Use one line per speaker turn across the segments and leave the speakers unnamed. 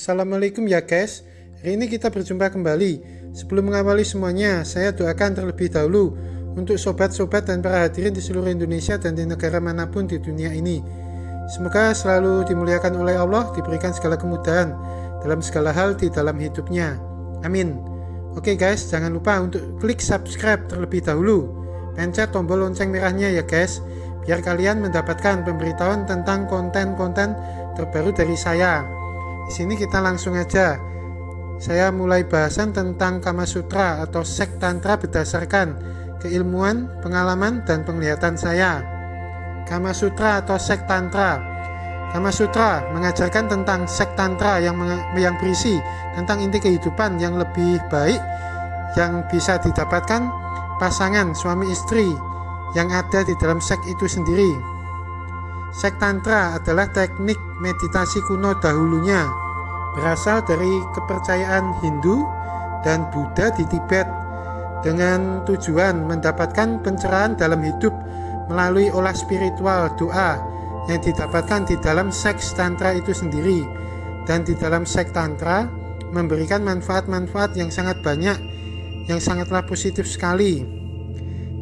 Assalamualaikum ya guys. Hari ini kita berjumpa kembali. Sebelum mengawali semuanya, saya doakan terlebih dahulu untuk sobat-sobat dan para hadirin di seluruh Indonesia dan di negara manapun di dunia ini. Semoga selalu dimuliakan oleh Allah, diberikan segala kemudahan dalam segala hal di dalam hidupnya. Amin. Oke guys, jangan lupa untuk klik subscribe terlebih dahulu. Pencet tombol lonceng merahnya ya guys, biar kalian mendapatkan pemberitahuan tentang konten-konten terbaru dari saya. Di sini kita langsung aja. Saya mulai bahasan tentang Kama Sutra atau seks tantra berdasarkan keilmuan, pengalaman, dan penglihatan saya. Kama Sutra atau seks tantra. Kama Sutra mengajarkan tentang seks tantra yang berisi tentang inti kehidupan yang lebih baik yang bisa didapatkan pasangan suami istri yang ada di dalam seks itu sendiri. Seks tantra adalah teknik meditasi kuno dahulunya, berasal dari kepercayaan Hindu dan Buddha di Tibet, dengan tujuan mendapatkan pencerahan dalam hidup melalui olah spiritual doa yang didapatkan di dalam seks tantra itu sendiri. Dan di dalam seks tantra memberikan manfaat-manfaat yang sangat banyak, yang sangatlah positif sekali.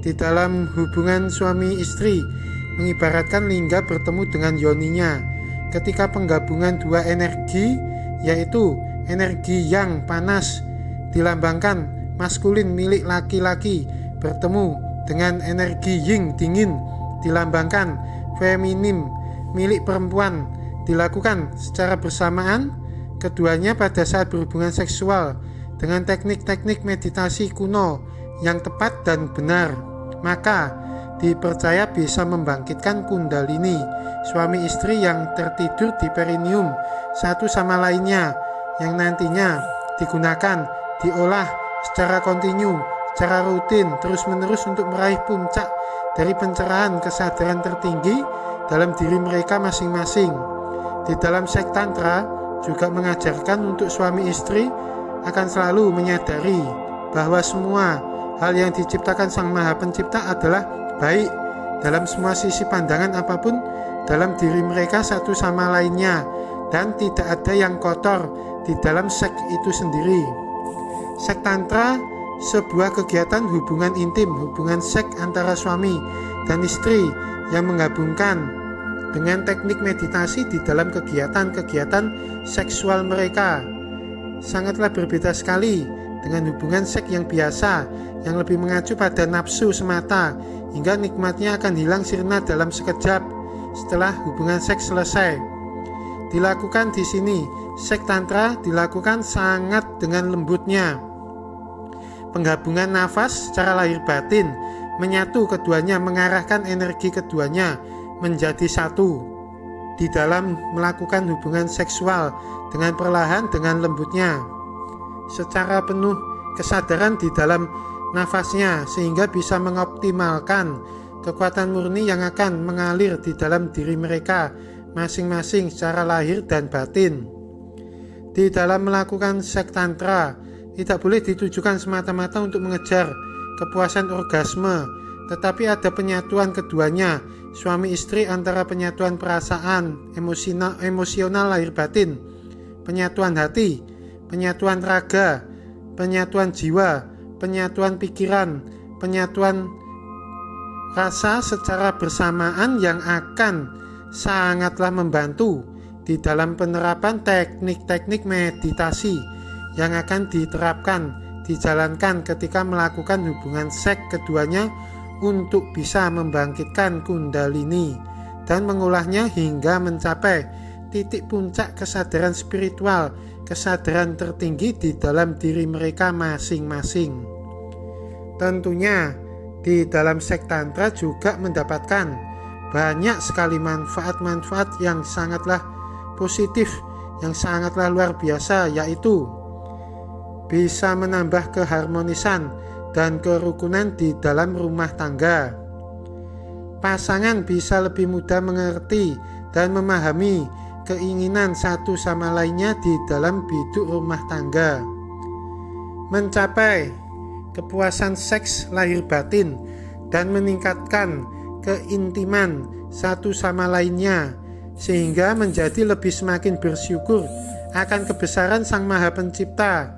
Di dalam hubungan suami istri mengibaratkan lingga bertemu dengan yoninya. Ketika penggabungan dua energi, yaitu energi yang panas dilambangkan maskulin milik laki-laki bertemu dengan energi yin dingin dilambangkan feminim milik perempuan, dilakukan secara bersamaan keduanya pada saat berhubungan seksual dengan teknik-teknik meditasi kuno yang tepat dan benar, maka dipercaya bisa membangkitkan kundalini suami istri yang tertidur di perineum satu sama lainnya, yang nantinya digunakan diolah secara kontinu, secara rutin, terus-menerus untuk meraih puncak dari pencerahan kesadaran tertinggi dalam diri mereka masing-masing. Di dalam seks tantra juga mengajarkan untuk suami istri akan selalu menyadari bahwa semua hal yang diciptakan Sang Maha Pencipta adalah baik dalam semua sisi pandangan apapun dalam diri mereka satu sama lainnya, dan tidak ada yang kotor di dalam seks itu sendiri. Seks tantra sebuah kegiatan hubungan intim, hubungan seks antara suami dan istri yang menggabungkan dengan teknik meditasi di dalam kegiatan-kegiatan seksual mereka. Sangatlah berbeda sekali dengan hubungan seks yang biasa, yang lebih mengacu pada nafsu semata, hingga nikmatnya akan hilang sirna dalam sekejap setelah hubungan seks selesai. Dilakukan di sini, seks tantra dilakukan sangat dengan lembutnya. Penggabungan nafas secara lahir batin menyatu keduanya, mengarahkan energi keduanya menjadi satu di dalam melakukan hubungan seksual dengan perlahan, dengan lembutnya, secara penuh kesadaran di dalam nafasnya, sehingga bisa mengoptimalkan kekuatan murni yang akan mengalir di dalam diri mereka masing-masing secara lahir dan batin. Di dalam melakukan seks tantra tidak boleh ditujukan semata-mata untuk mengejar kepuasan orgasme, tetapi ada penyatuan keduanya, suami istri, antara penyatuan perasaan, emosional lahir batin, penyatuan hati, penyatuan raga, penyatuan jiwa, penyatuan pikiran, penyatuan rasa secara bersamaan yang akan sangatlah membantu di dalam penerapan teknik-teknik meditasi yang akan diterapkan, dijalankan ketika melakukan hubungan seks keduanya untuk bisa membangkitkan kundalini dan mengolahnya hingga mencapai titik puncak kesadaran spiritual, kesadaran tertinggi di dalam diri mereka masing-masing. Tentunya di dalam seks tantra juga mendapatkan banyak sekali manfaat-manfaat yang sangatlah positif, yang sangatlah luar biasa, yaitu bisa menambah keharmonisan dan kerukunan di dalam rumah tangga. Pasangan bisa lebih mudah mengerti dan memahami keinginan satu sama lainnya di dalam biduk rumah tangga. Mencapai kepuasan seks lahir batin dan meningkatkan keintiman satu sama lainnya, sehingga menjadi lebih semakin bersyukur akan kebesaran Sang Maha Pencipta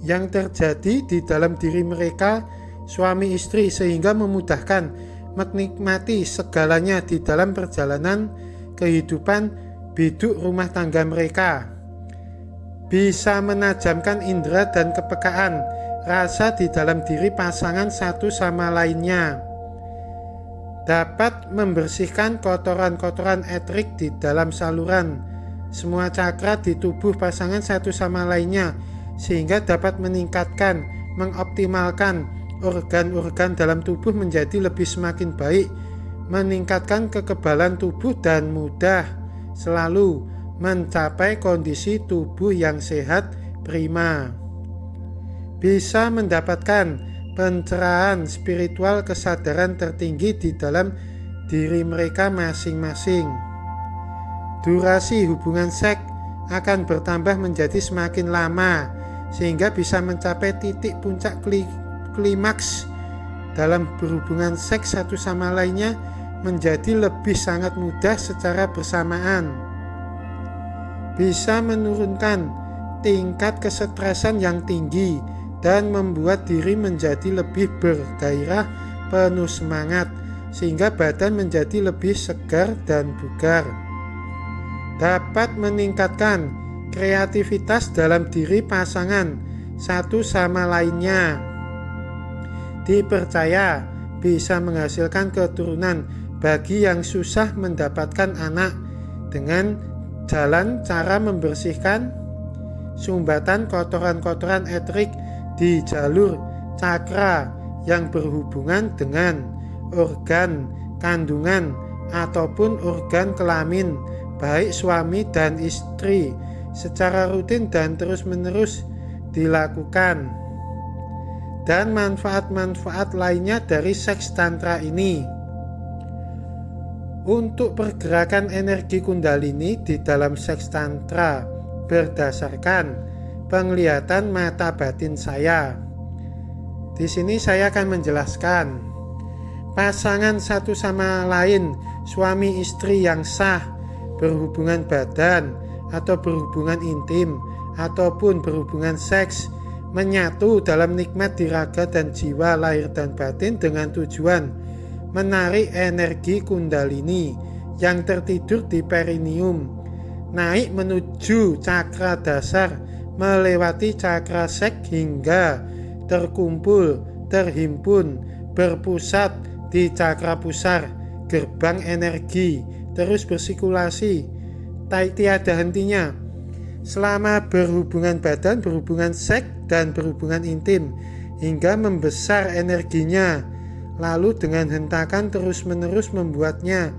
yang terjadi di dalam diri mereka suami istri, sehingga memudahkan menikmati segalanya di dalam perjalanan kehidupan biduk rumah tangga mereka. Bisa menajamkan indera dan kepekaan rasa di dalam diri pasangan satu sama lainnya. Dapat membersihkan kotoran-kotoran etrik di dalam saluran semua cakra di tubuh pasangan satu sama lainnya, sehingga dapat meningkatkan, mengoptimalkan organ-organ dalam tubuh menjadi lebih semakin baik, meningkatkan kekebalan tubuh dan mudah selalu mencapai kondisi tubuh yang sehat prima. Bisa mendapatkan pencerahan spiritual, kesadaran tertinggi di dalam diri mereka masing-masing. Durasi hubungan seks akan bertambah menjadi semakin lama, sehingga bisa mencapai titik puncak klimaks dalam berhubungan seks satu sama lainnya menjadi lebih sangat mudah secara bersamaan. Bisa menurunkan tingkat kesetresan yang tinggi dan membuat diri menjadi lebih bergairah, penuh semangat, sehingga badan menjadi lebih segar dan bugar. Dapat meningkatkan kreativitas dalam diri pasangan satu sama lainnya. Dipercaya bisa menghasilkan keturunan bagi yang susah mendapatkan anak dengan jalan cara membersihkan sumbatan kotoran-kotoran etrik di jalur cakra yang berhubungan dengan organ kandungan ataupun organ kelamin baik suami dan istri secara rutin dan terus-menerus dilakukan. Dan manfaat-manfaat lainnya dari seks tantra ini. Untuk pergerakan energi kundalini di dalam seks tantra berdasarkan penglihatan mata batin saya. Di sini saya akan menjelaskan pasangan satu sama lain, suami istri yang sah, berhubungan badan atau berhubungan intim ataupun berhubungan seks, menyatu dalam nikmat di raga dan jiwa, lahir dan batin dengan tujuan menarik energi kundalini yang tertidur di perineum naik menuju cakra dasar, melewati cakra seks hingga terkumpul, terhimpun, berpusat di cakra pusar, gerbang energi, terus bersirkulasi tiada hentinya selama berhubungan badan, berhubungan seks dan berhubungan intim hingga membesar energinya, lalu dengan hentakan terus-menerus membuatnya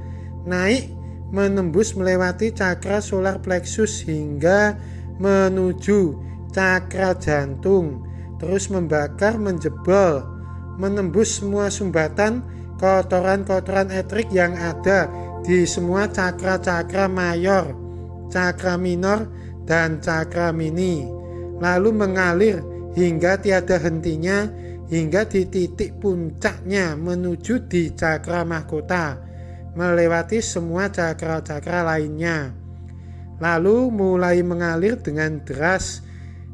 naik menembus melewati cakra solar plexus hingga menuju cakra jantung, terus membakar, menjebol, menembus semua sumbatan kotoran-kotoran etrik yang ada di semua cakra-cakra mayor, cakra minor, dan cakra mini, lalu mengalir hingga tiada hentinya hingga di titik puncaknya menuju di cakra mahkota, melewati semua cakra-cakra lainnya. Lalu mulai mengalir dengan deras,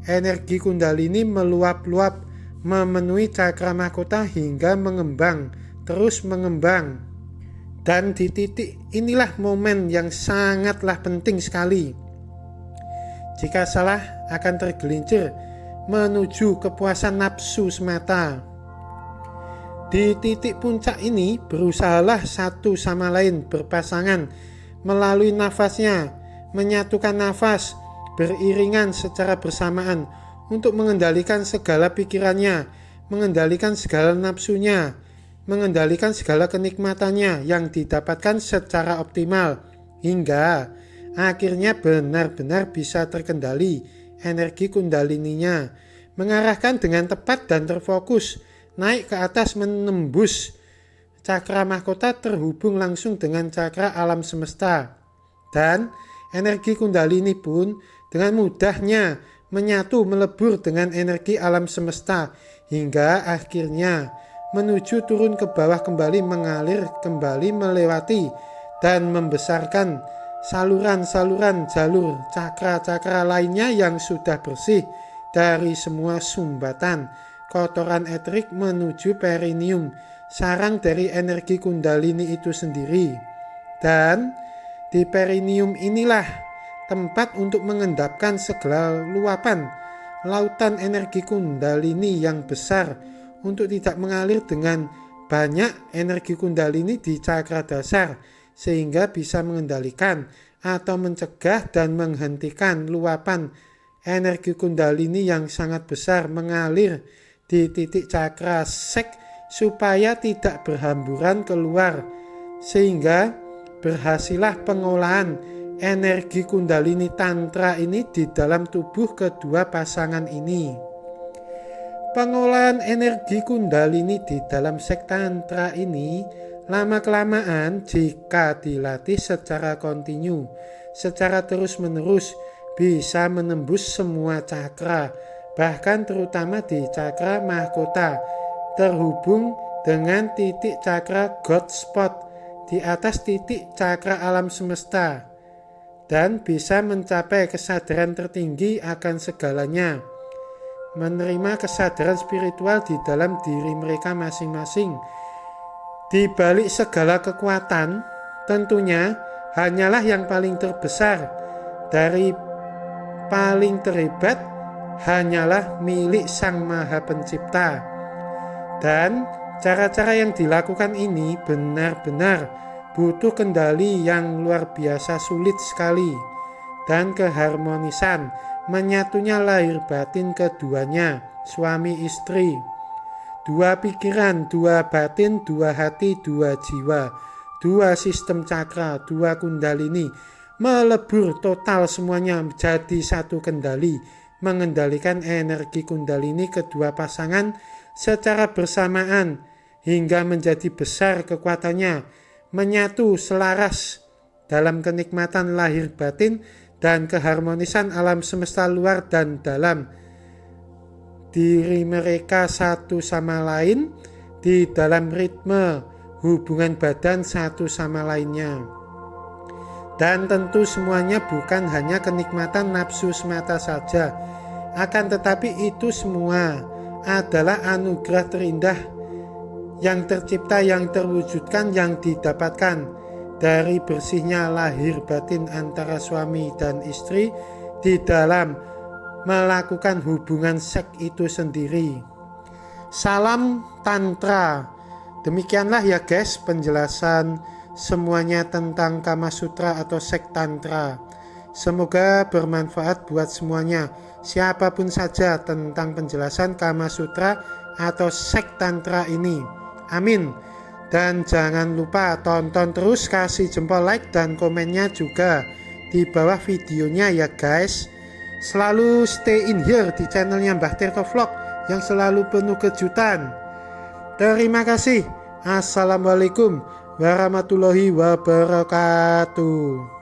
energi kundalini meluap-luap memenuhi cakra mahkota hingga mengembang, terus mengembang. Dan di titik inilah momen yang sangatlah penting sekali. Jika salah akan tergelincir menuju kepuasan nafsu semata. Di titik puncak ini berusahalah satu sama lain berpasangan melalui nafasnya, menyatukan nafas beriringan secara bersamaan untuk mengendalikan segala pikirannya, mengendalikan segala nafsunya, mengendalikan segala kenikmatannya yang didapatkan secara optimal hingga akhirnya benar-benar bisa terkendali energi kundalininya, mengarahkan dengan tepat dan terfokus naik ke atas menembus cakra mahkota terhubung langsung dengan cakra alam semesta, dan energi kundalini pun dengan mudahnya menyatu melebur dengan energi alam semesta hingga akhirnya menuju turun ke bawah kembali, mengalir kembali, melewati dan membesarkan saluran-saluran jalur cakra-cakra lainnya yang sudah bersih dari semua sumbatan kotoran eterik menuju perineum, sarang dari energi kundalini itu sendiri. Dan di perineum inilah tempat untuk mengendapkan segala luapan lautan energi kundalini yang besar untuk tidak mengalir dengan banyak energi kundalini di cakra dasar, sehingga bisa mengendalikan atau mencegah dan menghentikan luapan energi kundalini yang sangat besar mengalir di titik cakra sek supaya tidak berhamburan keluar, sehingga berhasillah pengolahan energi kundalini tantra ini di dalam tubuh kedua pasangan ini. Pengolahan energi kundalini di dalam sek tantra ini lama-kelamaan jika dilatih secara kontinu, secara terus-menerus, bisa menembus semua cakra, bahkan terutama di cakra mahkota, terhubung dengan titik cakra God Spot di atas titik cakra alam semesta, dan bisa mencapai kesadaran tertinggi akan segalanya, menerima kesadaran spiritual di dalam diri mereka masing-masing. Di balik segala kekuatan, tentunya hanyalah yang paling terbesar dari paling terhebat hanyalah milik Sang Maha Pencipta. Dan cara-cara yang dilakukan ini benar-benar butuh kendali yang luar biasa sulit sekali, dan keharmonisan menyatunya lahir batin keduanya, suami istri. Dua pikiran, dua batin, dua hati, dua jiwa, dua sistem cakra, dua kundalini, melebur total semuanya menjadi satu kendali, mengendalikan energi kundalini kedua pasangan secara bersamaan hingga menjadi besar kekuatannya, menyatu selaras dalam kenikmatan lahir batin dan keharmonisan alam semesta luar dan dalam. Diri mereka satu sama lain di dalam ritme hubungan badan satu sama lainnya. Dan tentu semuanya bukan hanya kenikmatan nafsu semata saja, akan tetapi itu semua adalah anugerah terindah yang tercipta, yang terwujudkan, yang didapatkan dari bersihnya lahir batin antara suami dan istri di dalam melakukan hubungan seks itu sendiri. Salam Tantra. Demikianlah ya guys penjelasan semuanya tentang Kama Sutra atau seks Tantra. Semoga bermanfaat buat semuanya, siapapun saja, tentang penjelasan Kama Sutra atau seks Tantra ini. Amin. Dan jangan lupa tonton terus, kasih jempol like dan komennya juga di bawah videonya ya guys. Selalu stay in here di channelnya Mbah Tirto Vlog yang selalu penuh kejutan. Terima kasih. Assalamualaikum warahmatullahi wabarakatuh.